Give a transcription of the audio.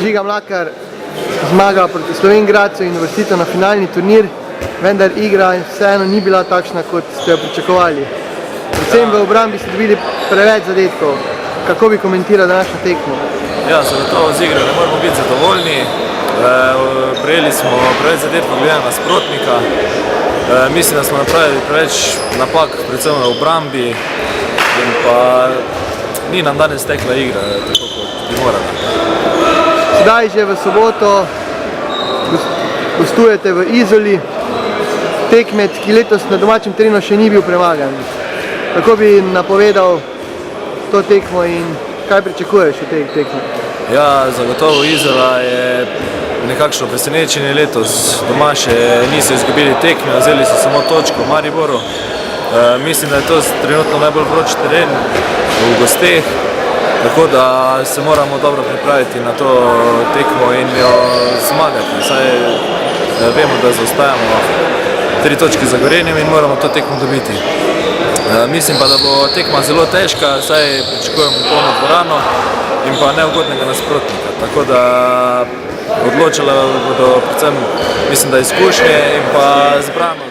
Žiga Mlakar zmagala proti Slovenj Gradcu in uvrstitev na finalni turnir, vendar igra vseeno ni bila takšna, kot ste jo pričakovali. Predvsem v obrambi ste dobili preveč zadetkov. Kako bi komentirali današnjo tekmo? Ja, zagotovo z igro ne moramo biti zadovoljni. Prejeli smo preveč zadetkov glede na nasprotnika. Mislim, da smo napravili preveč napak, predvsem v obrambi, in pa ni nam danes tekla igra, tako kot bi morala. Sedaj že v soboto gostujete v Izoli, tekmec, ki letos na domačem terenu še ni bil premagan. Kako bi napovedal to tekmo in kaj pričakuješ od te tekme? Ja, zagotovo Izola je nekakšno presenečenje letos. Doma še niso izgubili tekme, vzeli so samo točko v Mariboru. Mislim, da je to trenutno najbolj vroč teren v gosteh, tako da se moramo dobro pripraviti na to tekmo in jo zmagati. Saj vemo, da zaostajamo 3 točke za Gorenjem in moramo to tekmo dobiti. Mislim pa, da bo tekma zelo težka, saj pričakujemo polno dvorano in pa neugodnega nasprotnika. Tako da odločala bodo predvsem, mislim, da izkušnje in pa zbranost.